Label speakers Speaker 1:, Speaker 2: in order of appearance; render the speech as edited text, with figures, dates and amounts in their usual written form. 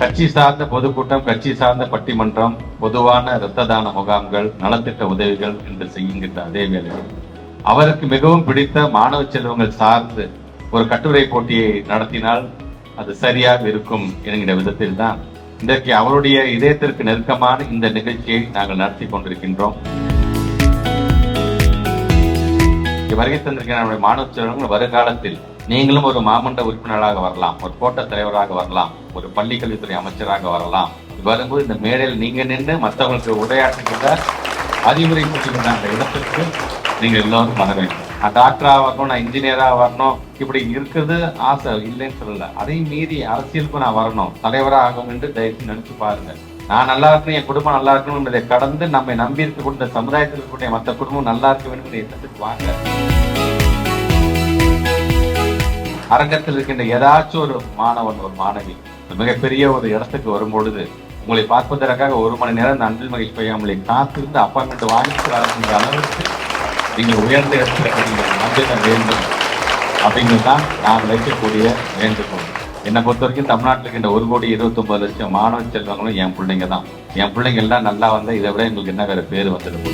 Speaker 1: கட்சி சார்ந்த பொதுக்கூட்டம், கட்சி சார்ந்த பட்டிமன்றம், பொதுவான இரத்த தான முகாம்கள், நலத்திட்ட உதவிகள் என்று செய்கின்ற அதே வேளையில் அவருக்கு மிகவும் பிடித்த மாணவ செல்வங்கள் சார்ந்து ஒரு கட்டுரை போட்டியை நடத்தினால் அது சரியாக இருக்கும் என்கிற விதத்தில் தான் இன்றைக்கு அவருடைய இதயத்திற்கு நெருக்கமான இந்த நிகழ்ச்சியை நாங்கள் நடத்தி கொண்டிருக்கின்றோம். வருகை தந்திருக்கிற நம்முடைய மாணவ செல்வங்கள் வருங்காலத்தில் நீங்களும் ஒரு மாமன்ற உறுப்பினராக வரலாம், ஒரு கோட்ட தலைவராக வரலாம், ஒரு பள்ளிக்கல்வித்துறை அமைச்சராக வரலாம். வரும்போது இந்த மேடையில் நீங்க நின்று மற்றவங்களுக்கு உரையாற்றுகின்ற அறிவுரை கொடுக்கின்ற அந்த இடத்திற்கு நீங்க எல்லோரும் வர வேண்டும். நான் டாக்டரா வரணும், நான் இன்ஜினியரா வரணும், இப்படி இருக்கிறது ஆசை இல்லைன்னு சொல்லல. அதையும் மீறி அரசியலுக்கு நான் வரணும், தலைவராக ஆகும் என்று தயவுசெய்து நினைச்சு பாருங்க. நான் நல்லா இருக்கணும், என் குடும்பம் நல்லா இருக்கணும் என்பதை கடந்து நம்மை நம்பி இருக்கக்கூடிய சமுதாயத்தில் இருக்கக்கூடிய மற்ற குடும்பம் நல்லா இருக்க வேண்டும் என்ற எண்ணத்துக்கு வாங்க. அரங்கத்தில் இருக்கின்ற ஏதாச்சும் ஒரு மாணவன், ஒரு மாணவி மிகப்பெரிய ஒரு இடத்துக்கு வரும்பொழுது உங்களை பார்ப்பதற்காக 1 மணி நேரம் இந்த அன்பில் மகிழ்ச்சி பையாமலை காத்திருந்து அப்பாயின்மெண்ட் வாங்கிட்டு வரக்கூடிய அளவுக்கு நீங்கள் உயர்ந்த இடத்துல நீங்கள் நம்பிக்கை வேண்டும் அப்படிங்கிறது தான் நான் வைக்கக்கூடிய வேண்டுகோள். என்னை பொறுத்த வரைக்கும் தமிழ்நாட்டில் இருக்கின்ற 1,29,00,000 மாணவ செல்வங்களும் என் பிள்ளைங்க தான். என் பிள்ளைங்க எல்லாம் நல்லா வந்தால் இதை விட எங்களுக்கு என்ன வேற பேர் வந்துடும்.